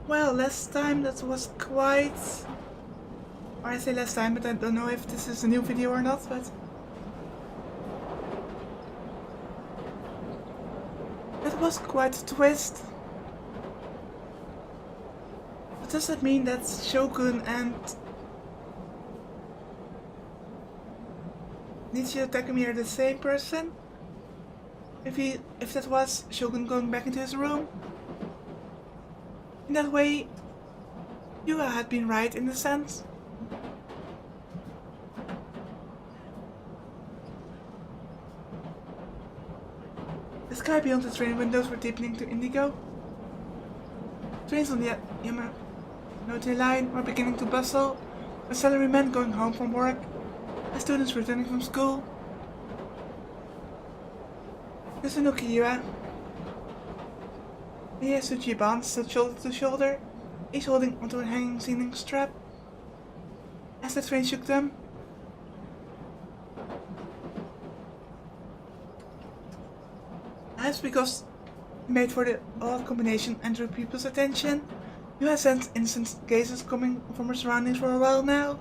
Well, last time that was quite... Or I say last time, but I don't know if this is a new video or not, but... That was quite a twist. But does that mean that Shogun and Takumi are the same person? If that was Shogun going back into his room? In that way, Yua had been right in a sense. The sky beyond the train windows were deepening to indigo. Trains on the Yamanote line were beginning to bustle, with salarymen going home from work, and students returning from school. Yasunuki Yua and Yasuji Ban stood shoulder to shoulder, each holding onto a hanging ceiling strap. As the train shook them, perhaps because it made for the odd combination and drew people's attention, Yua sensed innocent gazes coming from her surroundings for a while now.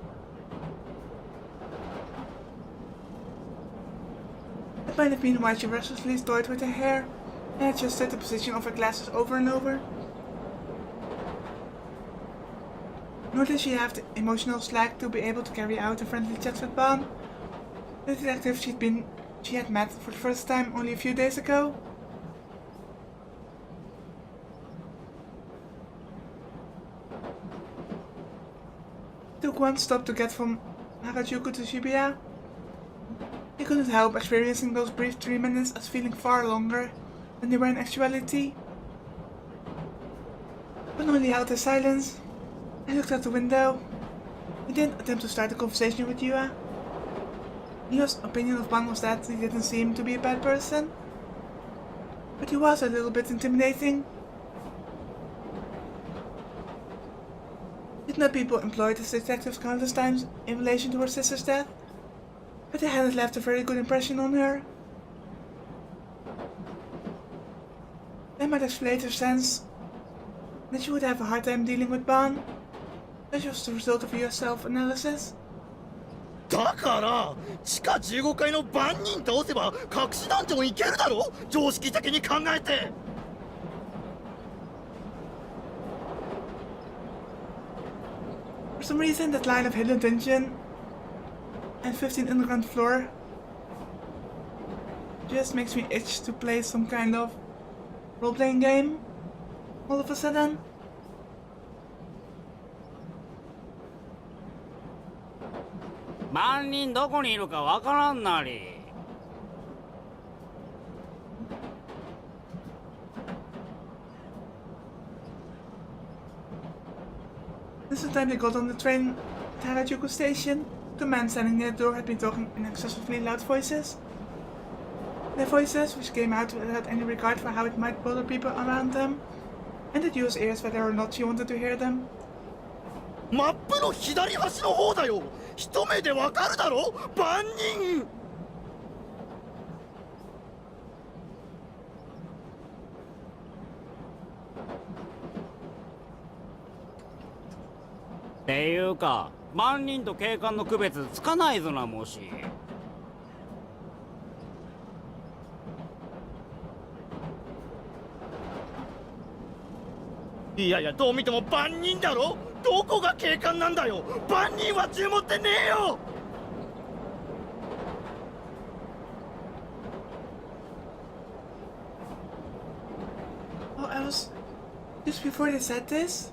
It might have been why she restlessly toyed with her hair and adjusted the position of her glasses over and over. Nor did she have the emotional slack to be able to carry out a friendly chat with Ban, the detective she had met for the first time only a few days ago. It took one stop to get from Harajuku to Shibuya. He couldn't help experiencing those brief 3 minutes as feeling far longer than they were in actuality. Ban only held his silence and looked out the window. He didn't attempt to start a conversation with Yua. Yua's opinion of Ban was that he didn't seem to be a bad person, but he was a little bit intimidating. Did not people employed as detectives countless times in relation to her sister's death, but they hadn't left a very good impression on her. They might have later sense that she would have a hard time dealing with Ban. That was the result of your self-analysis. だから地下15階の番人倒せば隠しダンジョン行けるだろ、常識的に考えて。For some reason, that line of hidden dungeon and 15 underground floor just makes me itch to play some kind of role-playing game all of a sudden. Bannin どこにいるかわからんなり。This is the time they got on the train at Harajuku Station. The man standing near the door had been talking in excessively loud voices. Their voices, which came out without any regard for how it might bother people around them, and it used ears whether or not she wanted to hear them. マップの左端の方だよ。一目でわかるだろ、番人。っていうか、万人と警官の区別つかないぞな、もし。いやいや、どう見ても番人だろ。どこが警官なんだよ。番人は銃持ってねえよ。Just before they said this,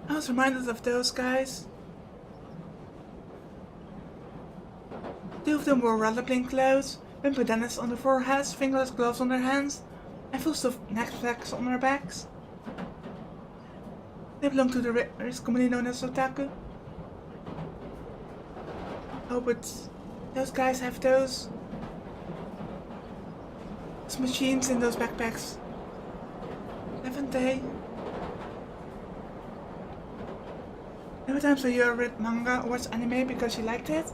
I was reminded of those guys. 2 of them wore rollerblading clothes, with bandanas on their foreheads, fingerless gloves on their hands, and full stuffed knapsacks on their backs. They belonged to the race commonly known as otaku. Oh, but those guys have those machines in those backpacks, haven't they? Every time you read manga or watched anime because you liked it,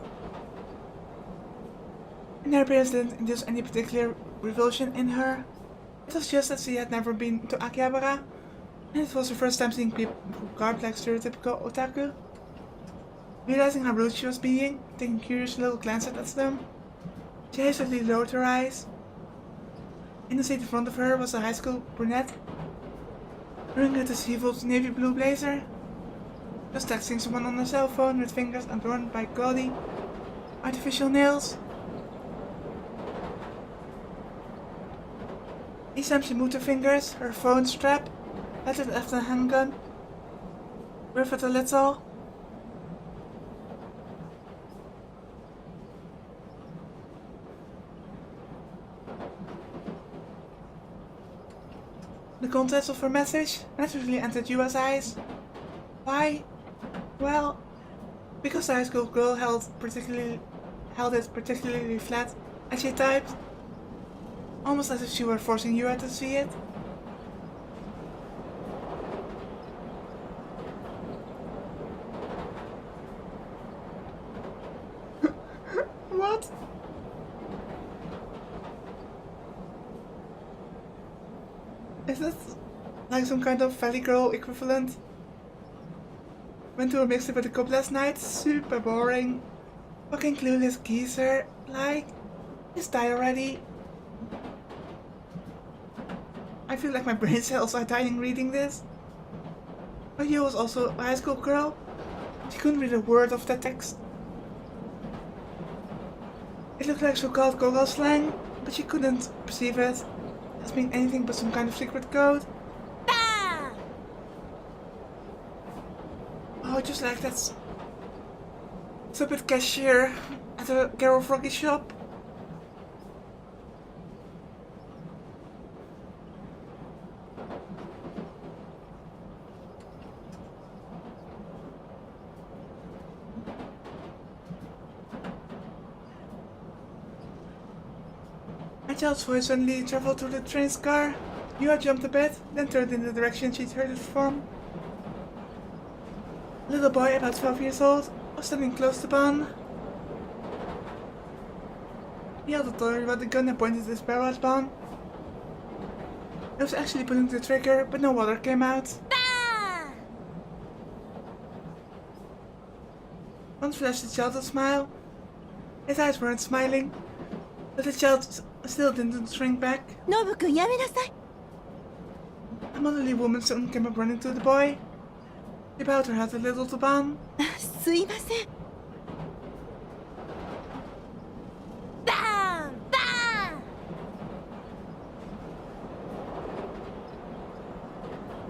and her appearance didn't induce any particular revulsion in her. It was just that she had never been to Akihabara, And it was her first time seeing people who garbed like stereotypical otaku. Realizing how rude she was being, taking curious little glances at them, she hastily lowered her eyes. In the seat in front of her was a high school brunette, wearing a disheveled navy blue blazer, just texting someone on her cell phone with fingers adorned by gaudy, artificial nails. Each time she moved her fingers, her phone strap batted after a handgun, riveted a little. The contents of her message naturally entered Yua's eyes. Why? Well, because the high school girl held it particularly flat as she typed, almost as if she were forcing Yua to see it. What? Is this like some kind of Valley Girl equivalent? Went to a mixtape with a couple last night, super boring. Fucking clueless geezer, like, just die already. I feel like my brain cells are dying reading this. But Yu was also a high school girl. She couldn't read a word of that text. It looked like so-called Gogal slang, but she couldn't perceive it as being anything but some kind of secret code. Oh, just like that stupid cashier at a Garo Froggy shop. My child's voice suddenly traveled through the train's car. Yua jumped a bit, then turned in the direction she'd heard it from. A little boy, about 12 years old, was standing close to Ban. He held a toy with a gun and pointed his barrel at Ban. He was actually pulling the trigger, but no water came out. Ban flashed the child a smile. His eyes weren't smiling, but the child still didn't shrink back. Nobu-kun, やめなさい. A motherly woman soon came up running to the boy. She bowed her head a little to Ban. すいません.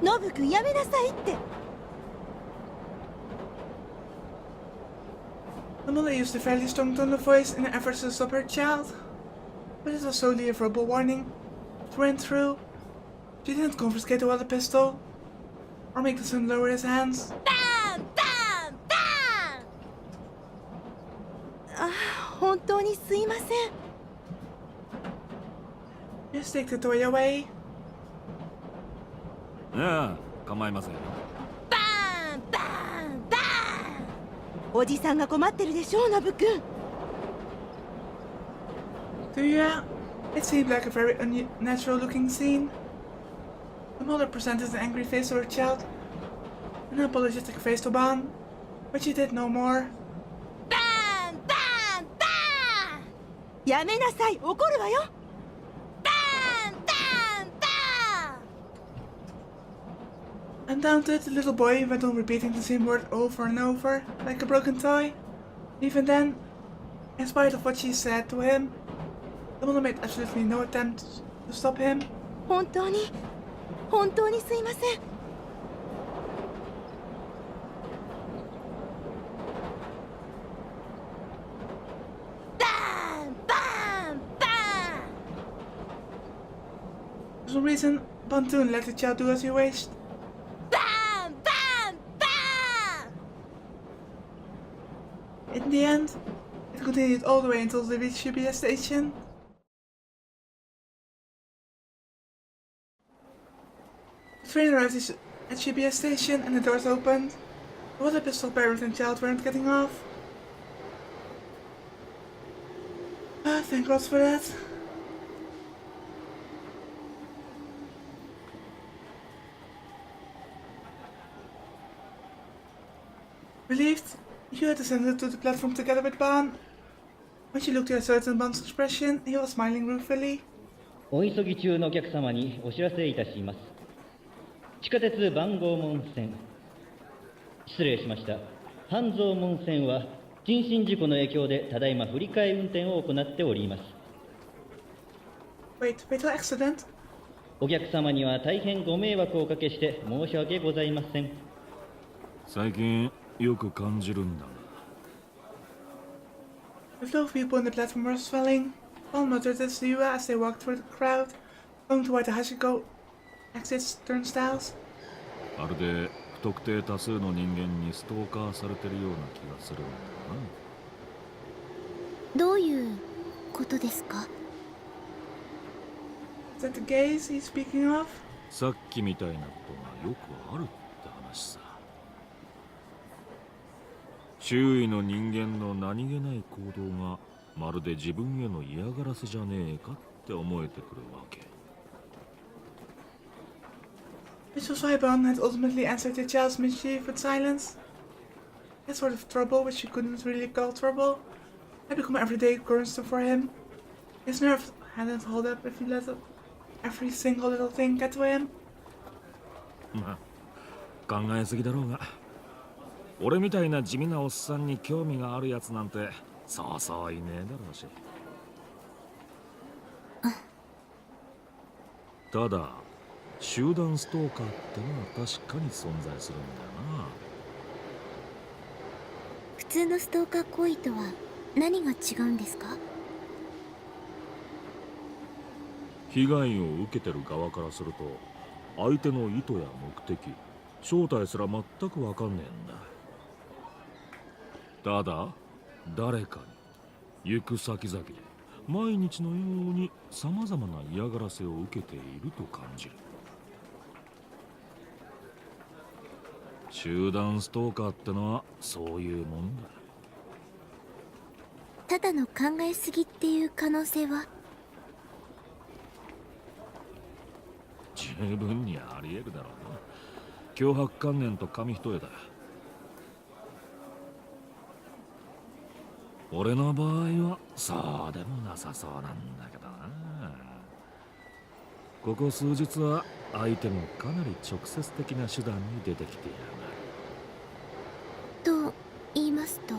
Nobu-kun, やめなさいって. The mother used a fairly strong tone of voice in an effort to stop her child, but it was solely a verbal warning. It went through. She didn't confiscate the water pistol, or make the son lower his hands. 本当にすいません. Just take the toy away. ああ、構いませんよ。おじさんが困ってるでしょう、ノブ君. To Yuya, it seemed like a very unnatural looking scene. The mother presented an angry face to her child, and an apologetic face to Ban, but she did no more. やめなさい、怒るわよ. Undaunted, the little boy went on repeating the same word over and over, like a broken toy. Even then, in spite of what she said to him, the mother made absolutely no attempt to stop him. 本当にすいません. For some reason, Bantoon let the child do as he wished. In the end, it continued all the way until they reached UBS station. The train arrived at UBS station and the doors opened. The water pistol parent and child weren't getting off. Thank God for that. Relieved, Yua descended to the platform together with Ban. When she looked at certain Ban's expression, he was smiling ruefully. お急ぎ中のお客様にお知らせいたします。地下鉄番号門線、失礼しました。半蔵門線は人身事故の影響でただいま振り替え運転を行っております。Wait, fatal accident? お客様には大変ご迷惑をおかけして申し訳ございません。最近よく感じるんだが。The flow of people on the platform was swelling. Paul muttered this to Yua as they walked through the crowd, going toward the Hashiko exits turnstiles. まるで不特定多数の人間にストーカーされてるような気がするんだよな。どういうことですか？ Is that the gaze he's speaking of? さっきみたいなことがよくあるって話さ。周囲の人間の何気ない行動がまるで自分への嫌がらせじゃねえかって思えてくるわけ。This was why Ban had ultimately answered the child's mischief with silence. That sort of trouble, which she couldn't really call trouble, had become everyday occurrence for him. His nerves hadn't held up if he let every single little thing get to him. まあ考えすぎだろうが、俺みたいな地味なおっさんに興味があるやつなんてそうそういねえだろうし。ただ集団ストーカーってのは確かに存在するんだよな。普通のストーカー行為とは何が違うんですか？被害を受けてる側からすると相手の意図や目的、正体すら全く分かんねえんだ。ただ誰かに行く先々で毎日のようにさまざまな嫌がらせを受けていると感じる。集団ストーカーってのはそういうもんだ。ただの考えすぎっていう可能性は？十分にありえるだろうな。脅迫観念と紙一重だ。俺の場合はそうでもなさそうなんだけどな。ここ数日は相手もかなり直接的な手段に出てきているが。と言いますと？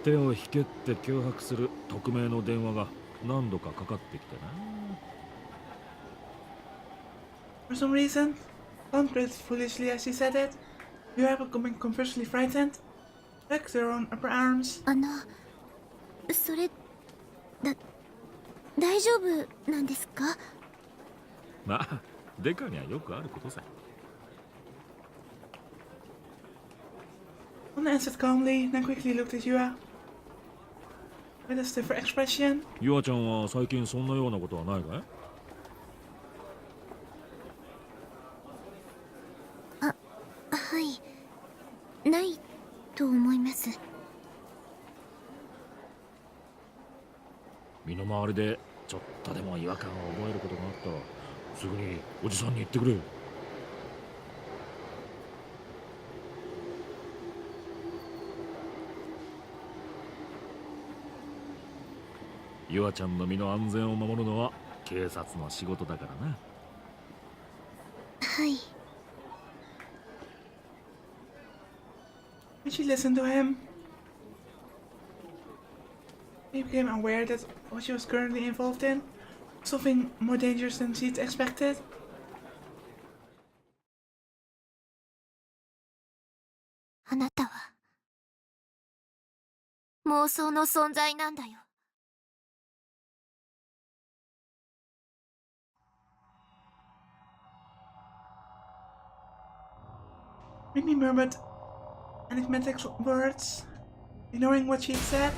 手を引けって脅迫する匿名の電話が何度かかかってきてな。For some reason, Ban grinned foolishly as she said it. Yua, becoming conversely frightened, backed her own upper arms. それ大丈夫なんですか？まあデカにはよくあることさ。Ban answered calmly, then quickly looked at Yua with a stiffer expression. ユアちゃんは最近そんなようなことはないかい？はい、ないと思います。身の回りでちょっとでも違和感を覚えることがあったらすぐにおじさんに言ってくれ。ユアちゃんの身の安全を守るのは警察の仕事だからな。はい。When she listened to him, she became aware that what she was currently involved in was something more dangerous than she'd expected. あなたは妄想の存在なんだよ。Rimi murmured enigmatic words, ignoring what she'd said.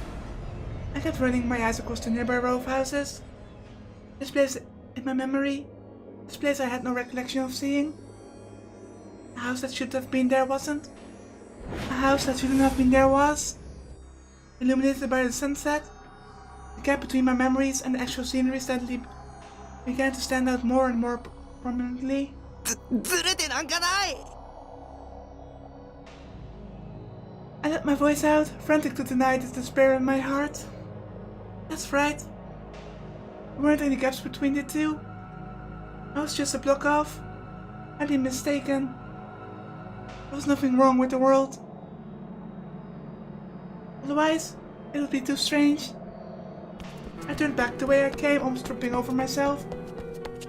I kept running my eyes across the nearby row of houses. This place in my memory, this place I had no recollection of seeing. A house that should have been there wasn't. A house that shouldn't have been there was. Illuminated by the sunset, the gap between my memories and the actual scenery steadily began to stand out more and more prominently. ずれてなんかない。I let my voice out, frantic to deny the despair in my heart. That's right. There weren't any gaps between the two. I was just a block off. I'd been mistaken. There was nothing wrong with the world. Otherwise, it would be too strange. I turned back the way I came, almost tripping over myself.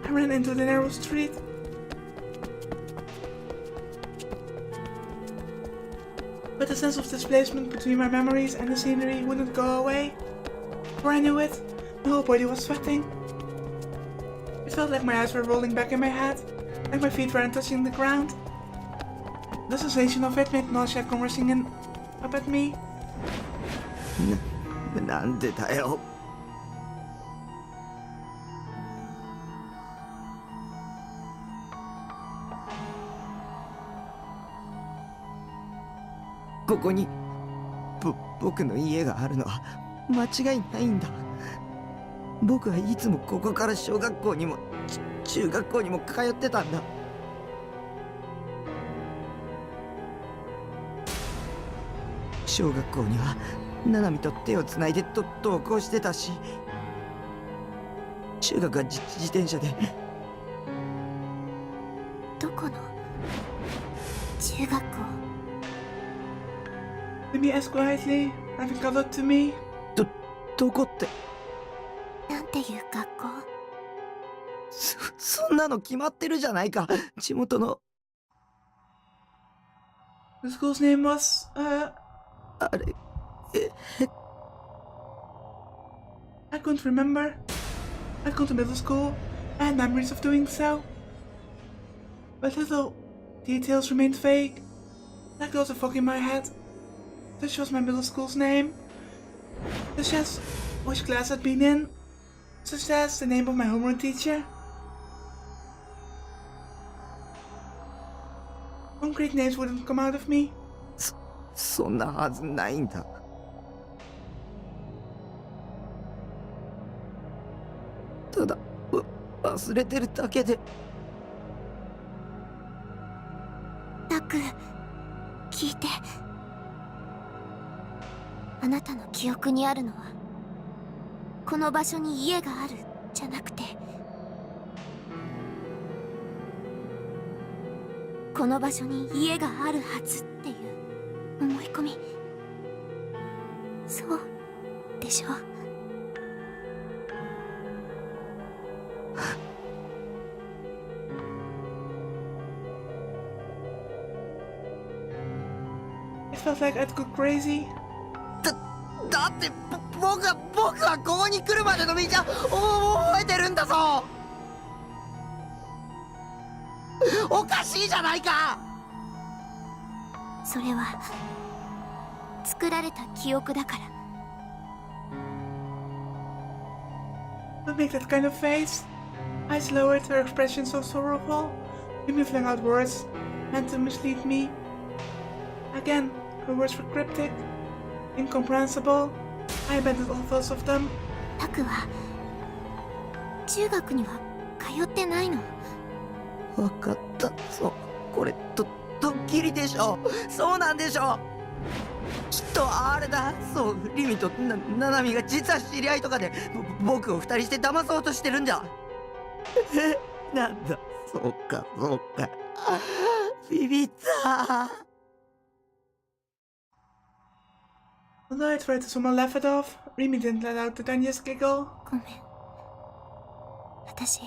I ran into the narrow street. But the sense of displacement between my memories and the scenery wouldn't go away. Before I knew it, my whole body was sweating. It felt like my eyes were rolling back in my head, like my feet weren't touching the ground. The sensation of it made nausea come rushing in up at me. なんでだよ。ここに僕の家があるのは間違いないんだ。僕はいつもここから小学校にも中学校にも通ってたんだ。小学校には七海と手をつないで登校してたし、中学は自転車で。どこの中学校？ Rimi asked quietly, having colored to me. どこって？なんていう学校？そんなの決まってるじゃないか。地元の。The school's name was, あれ、I couldn't remember. I'd gone to middle school. I had memories of doing so. But little details remained vague. Like there was a fog in my head. Such was my middle school's name. Such as which class I'd been in. Such as the name of my homeroom teacher. Concrete names wouldn't come out of me. そんなはずないんだ。ただ忘れてるだけで。タク、聞いて。あなたの記憶にあるのはこの場所に家があるじゃなくて、この場所に家があるはずっていう思い込み。そうでしょ？It felt like I'd go crazy. だって僕はここに来るまでの道は覚えてるんだぞ。おかしいじゃないか。それは作られた記憶だから。Don't make that kind of face. Eyes lowered, her expression so sorrowful. Rimi flung out words meant to mislead me. Again, her words were cryptic, incomprehensible. I abandoned all thoughts of them. タクは中学には通ってないの？わかったぞ。これドッキリでしょ。そうなんでしょ。きっとあれだ。そう、リミとナナミが実は知り合いとかで僕を二人して騙そうとしてるんじゃ。なんだ。そうか。ビビった。Although I tried to somehow laugh it off, Rimi didn't let out the tiniest giggle. ごめん。私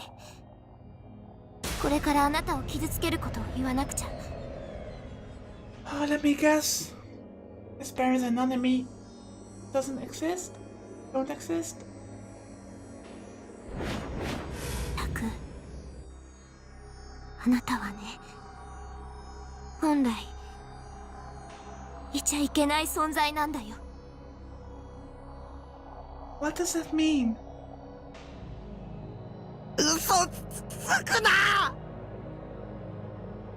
これからあなたを傷つけることを言わなくちゃ。Oh, let me guess. His parents and enemy doesn't exist? Don't exist? タク、あなたはね、本来いちゃいけない存在なんだよ。What does that mean? 嘘つくな。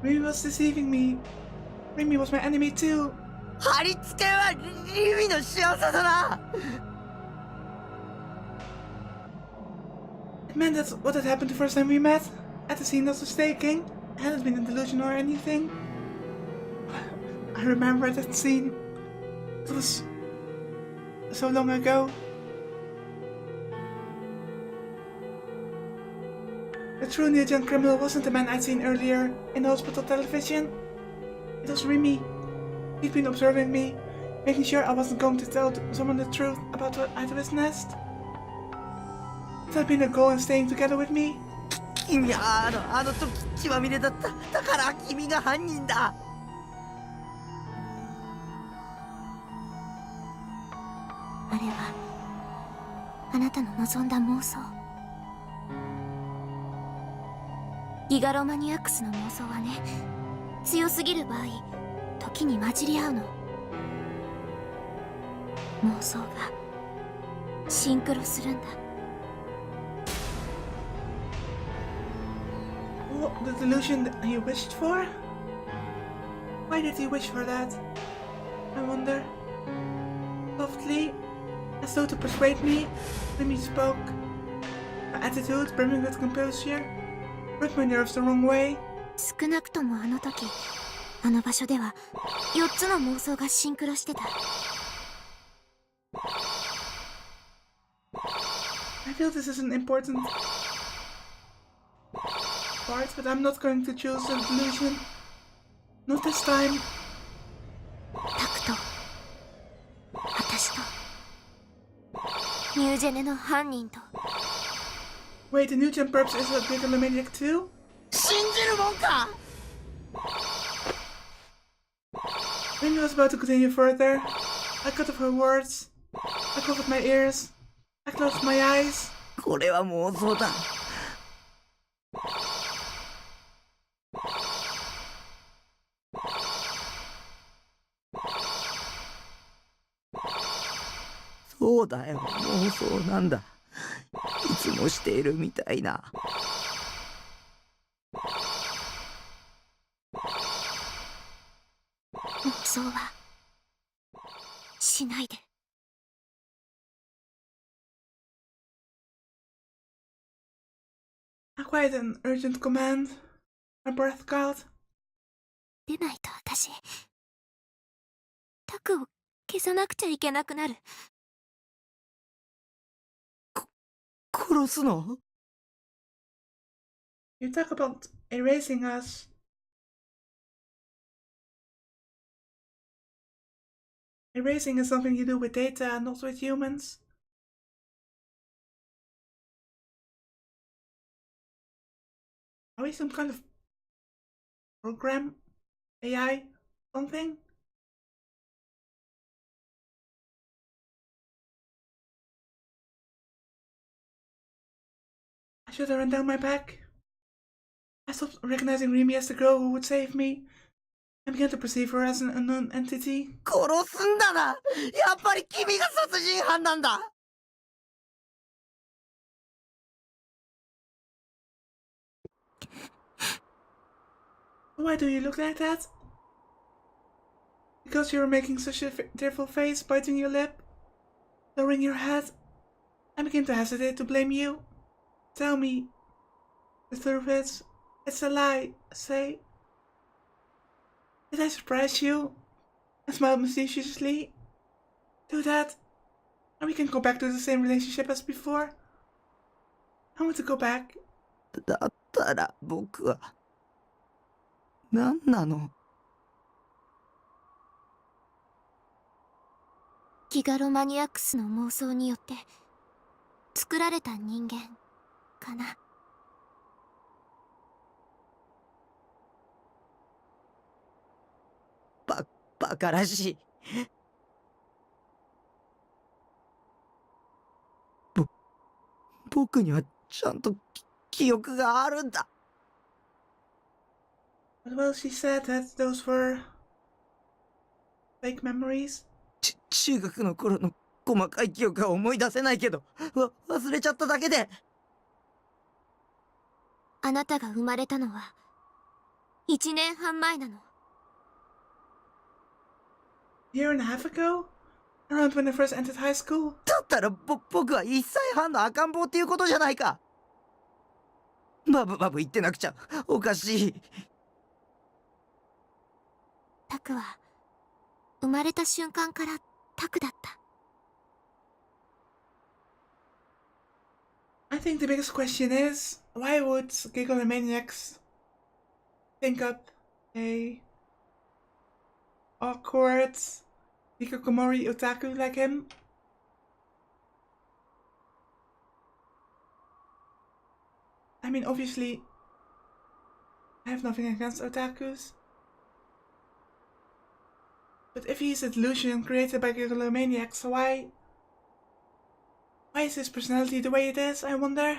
Rimi was deceiving me. Rimi was my enemy too. 貼り付けはリミの仕業だな。 It meant that's what had happened the first time we met. At the scene of the staking. I hadn't been a delusion or anything. I remember that scene. It was so long ago. The true Ninja criminal wasn't the man I'd seen earlier in the hospital television. It was Rimi. He'd been observing me, making sure I wasn't going to tell someone the truth about what I'd witnessed. It had been a goal in staying together with me. 君はあの時血まみれだった。だから君が犯人だ。あれはあなたの望んだ妄想。ギガロマニアックスの妄想はね、強すぎる場合時に混じり合うの。妄想がシンクロするんだ。What, the delusion that he wished for? Why did he wish for that? I wonder. Softly, as though to persuade me, Rimi spoke. Her attitude, brimming with composure, rubbed my nerves the wrong way. 少なくともあの時、あの場所では4つの妄想がシンクロしてた。I feel this is an important part, but I'm not going to choose the delusion. Not this time. タクと私とニュージェネの犯人と。 Wait, the new Gen Perps is a Gigalomaniac too? 信じるもんか。 Rimi was about to continue further. I cut off her words. I covered my ears. I closed my eyes. これは妄想だ。そうだよ、妄想なんだ。いつもしているみたいな。妄想はしないで。I quite an urgent command. My breath caught. 出ないと私タクを消さなくちゃいけなくなる。殺すの？ You talk about erasing us. Erasing is something you do with data, not with humans. Are we some kind of program? AI? Something? I should have run down my back. I stopped recognizing Rimi as the girl who would save me. I began to perceive her as an unknown entity. 殺すんだな。やっぱり君が殺人犯なんだ。Why do you look like that? Because you were making such a tearful face, biting your lip, lowering your head. I begin to hesitate to blame you. Tell me. The truth is, it's a lie. Say. Did I surprise you? I smiled mischievously. Do that, and we can go back to the same relationship as before. I want to go back. だったら僕は何なの？ギガロマニアックスの妄想によって作られた人間かな。バカらしい。僕にはちゃんと記憶があるんだ。But well, she said that those were fake memories. 中学の頃の細かい記憶は思い出せないけど、忘れちゃっただけで。あなたが生まれたのは1年半前なの。A year and a half ago? Around when I first entered high school? だったら僕は1歳半の赤ん坊っていうことじゃないか。バブ言ってなくちゃおかしい。タクは生まれた瞬間からタクだった。I think the biggest question is, why would Gigalomaniacs think up a awkward hikikomori otaku like him? I mean, obviously, I have nothing against otakus. But if he's a delusion created by Gigalomaniacs, why is his personality the way it is, I wonder?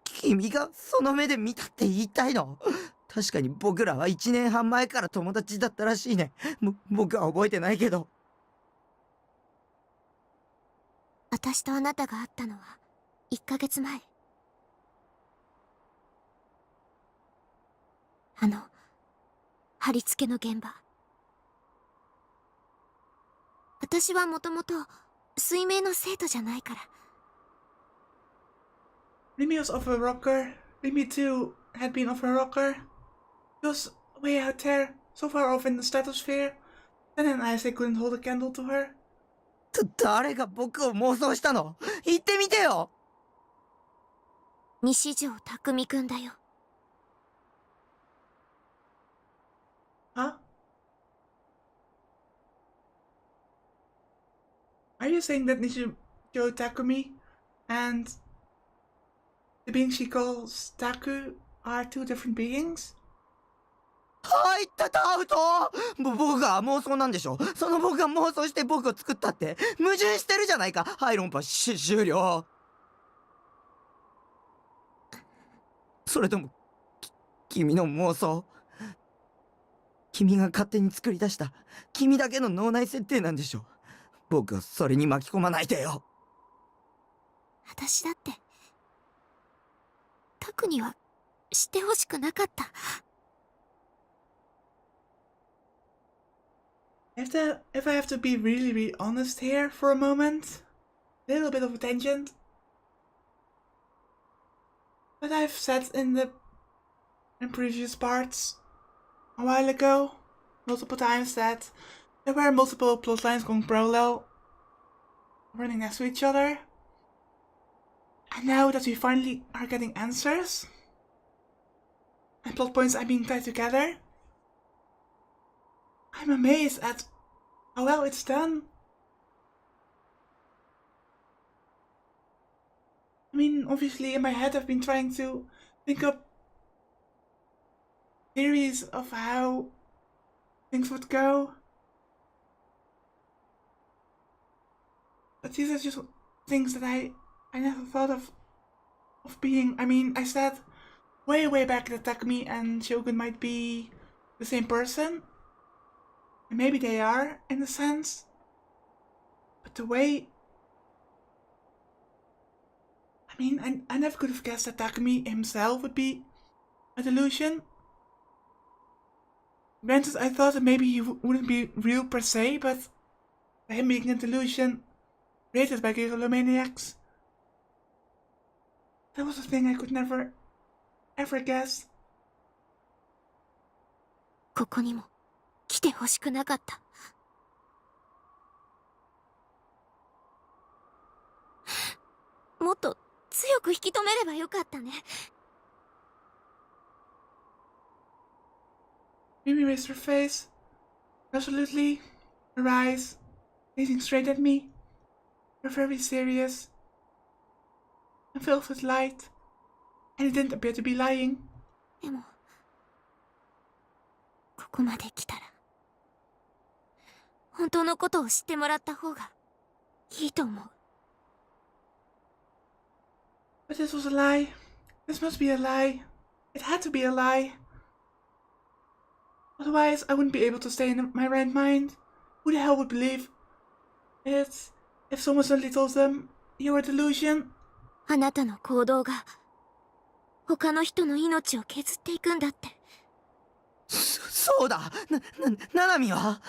君がその目で見たって言いたいの？確かに僕らは1年半前から友達だったらしいね。僕は覚えてないけど。私とあなたが会ったのは1ヶ月前。貼り付けの現場。私はもともと水明の生徒じゃないから。Rimi was off a rocker. Rimi too had been off a rocker. He was way out there, so far off in the stratosphere. Then and Isaac couldn't hold a candle to her. 誰が僕を妄想したの？言ってみてよ。西条匠くんだよ。Huh? Are you saying that Nishijo Takumi and the being she calls Taku are two different beings? 入ったアウト。僕が妄想なんでしょ。その僕が妄想して僕を作ったって矛盾してるじゃないか。はい、論破終了。それとも君の妄想、君が勝手に作り出した君だけの脳内設定なんでしょ。僕をそれに巻き込まないでよ。私だってタクには知ってほしくなかった。If I have to be really honest here for a moment, a little bit of a tangent. But I've said in previous parts a while ago, multiple times, that there were multiple plotlines going parallel, running next to each other. And now that we finally are getting answers, and plot points are being tied together, I'm amazed at how well it's done. I mean, obviously in my head I've been trying to think up theories of how things would go. But these are just things that I never thought of being. I mean, I said way back that Takumi and Shogun might be the same person. And maybe they are, in a sense. But the way... I mean, I never could have guessed that Takumi himself would be a delusion. Granted, I thought that maybe he wouldn't be real per se, but him being a delusion created by Gigalomaniacs, that was a thing I could never, ever guess. ここにも来てほしくなかった。もっと強く引き止めればよかったね。Rimi raised her face, resolutely, her eyes gazing straight at me. Were very serious and filled with light, and he didn't appear to be lying. でもここまで来たら本当のことを知ってもらった方がいいと思う。But this was a lie. This must be a lie. It had to be a lie. Otherwise, I wouldn't be able to stay in my right mind. Who the hell would believe it if someone suddenly told them, "You're a delusion"? あなたの行動が他の人の命を削っていくんだって。そうだ。ナナミは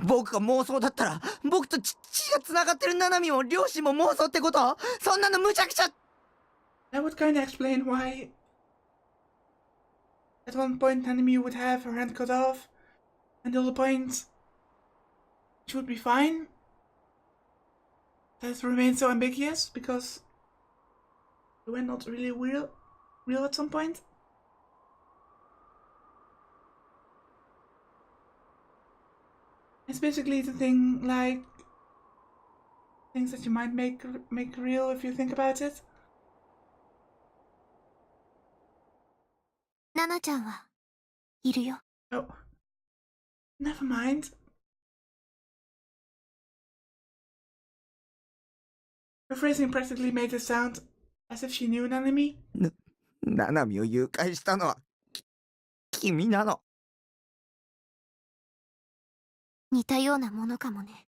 僕が妄想だったら僕と血が繋がってるナナミも両親も妄想ってこと？そんなの無茶苦茶。 That would kinda explain why at one point Nanami would have her hand cut off, and the other point she would be fine. That remains so ambiguous because they were not really real at some point. It's basically the thing like things that you might make real if you think about it. ナナちゃんはいるよ。 Oh, never mind. Her phrasing practically made it sound as if she knew an enemy. ナナミを誘拐したのは君なの。似たようなものかもね。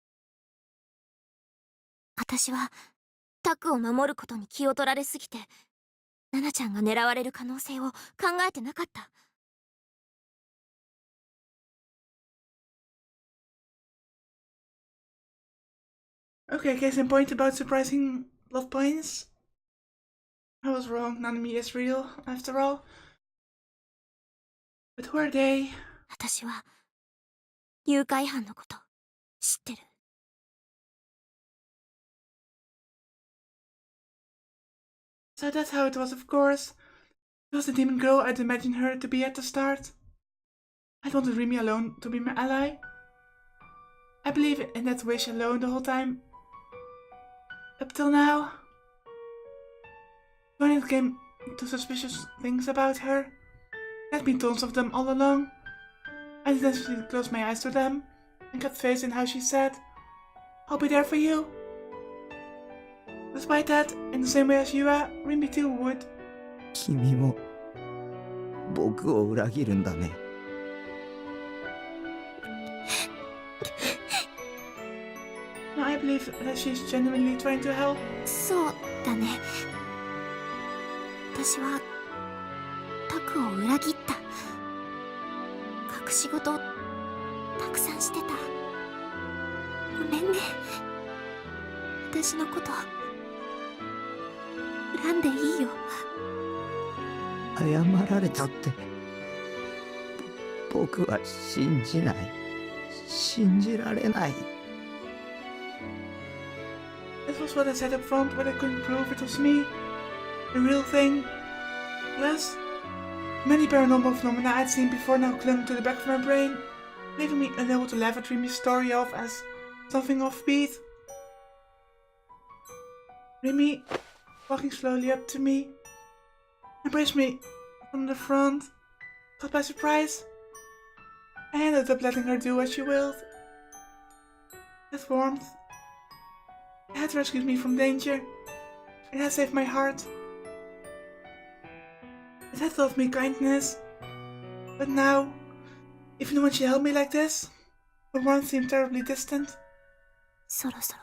私はタクを守ることに気を取られすぎて、ナナちゃんが狙われる可能性を考えてなかった。Okay, case in point about surprising love points. I was wrong, Nanami is real, after all. But who are they? 私は誘拐犯のこと知ってる。So that's how it was, of course. She was the demon girl I'd imagined her to be at the start. I wanted Rimi alone to be my ally. I believe in that wish alone the whole time. Up till now. When it came to suspicious things about her, there had been tons of them all along. I intentionally closed my eyes to them and kept faith in how she said, "I'll be there for you." Despite that, in the same way as you are, Rimi too would. 君も僕を裏切るんだね。No, I believe that she's genuinely trying to help. そうだね。私はタクを裏切った。隠し事たくさんしてた。ごめんね。私のこと恨んでいいよ。謝られたって僕は信じない。信じられない。This was what I said up front, but I couldn't prove it was me. The real thing. Plus, many paranormal phenomena I'd seen before now clung to the back of my brain, leaving me unable to laugh at Rimi's story off as something offbeat. Rimi, walking slowly up to me, embraced me from the front, caught by surprise. I ended up letting her do as she willed. That warmth, it had rescued me from danger. It had saved my heart. It had taught me kindness. But now, even when she held me like this, the warmth seemed terribly distant. そろそろ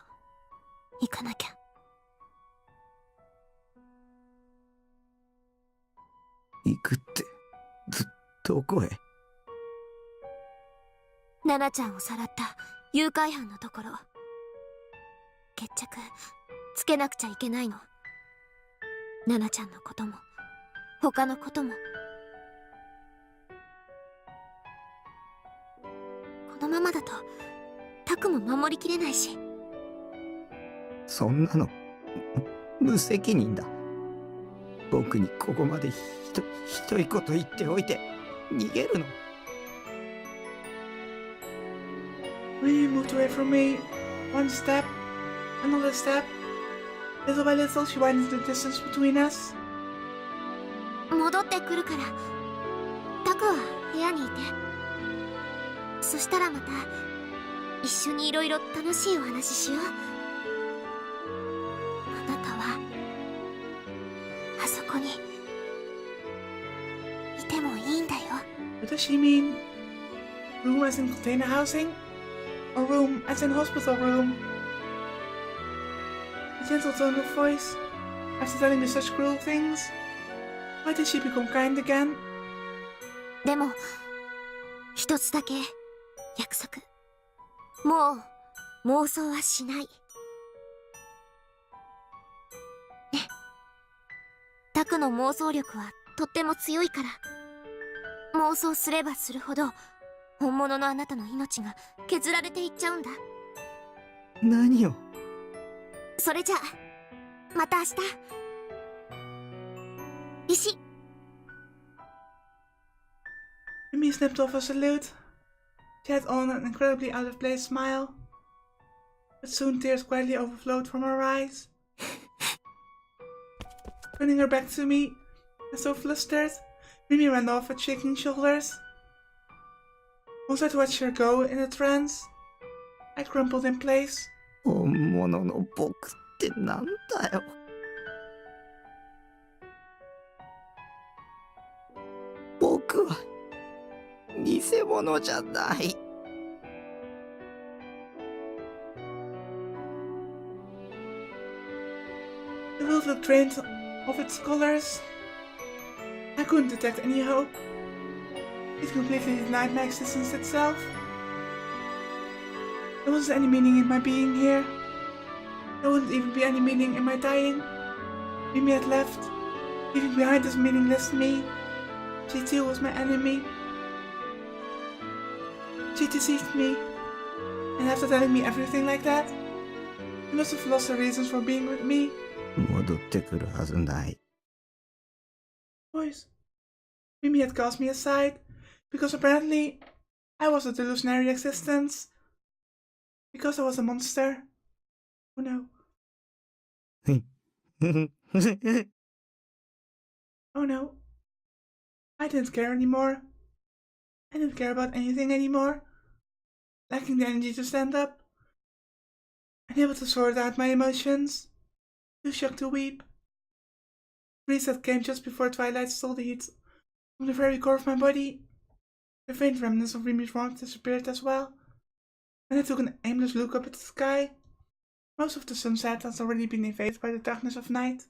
行かなきゃ。行くってどこへ？ナナちゃんをさらった誘拐犯のところ。決着つけなくちゃいけないの。ナナちゃんのことも他のことも。このままだとタクも守りきれないし。そんなの無責任だ。僕にここまでひどいこと言っておいて逃げるの？ Rimi moved away from me. One step, another step. Little by little, she widened the distance between us. 戻ってくるからタクは部屋にいて。そしたらまた一緒にいろいろ楽しいお話ししよう。あなたはあそこにいてもいいんだよ。 What does she mean? Room as in container housing? Or room as in hospital room? A gentle tone of voice. After telling me such cruel things, why did she become kind again? でも一つだけ約束。もう妄想はしない。ね。タクの妄想力はとっても強いから。妄想すればするほど本物のあなたの命が削られていっちゃうんだ。何を。それじゃあまた明日。石。 Rimi snipped off a salute. She had on an incredibly out-of-place smile, but soon tears quietly overflowed from her eyes. Turning her back to me, and so flustered, Rimi ran off with shaking shoulders. Once I'd watched her go in a trance, I crumpled in place. 本物の僕ってなんだよ。僕は偽物じゃない。The world looked drained of its colors. I couldn't detect any hope. It completely denied my existence itself. There wasn't any meaning in my being here. There wouldn't even be any meaning in my dying. Rimi had left, leaving behind this meaningless me. She too was my enemy. She deceived me. And after telling me everything like that, she must have lost her reasons for being with me. 戻ってくるはずない。Boys. Rimi had cast me aside, because apparently I was a delusionary existence. Because I was a monster. Oh no. Oh no. I didn't care anymore. I didn't care about anything anymore. Lacking the energy to stand up. Unable to sort out my emotions. Too shocked to weep. The reset came just before twilight stole the heat from the very core of my body. The faint remnants of Rimi's warmth disappeared as well. And I took an aimless look up at the sky. Most of the sunset has already been invaded by the darkness of night.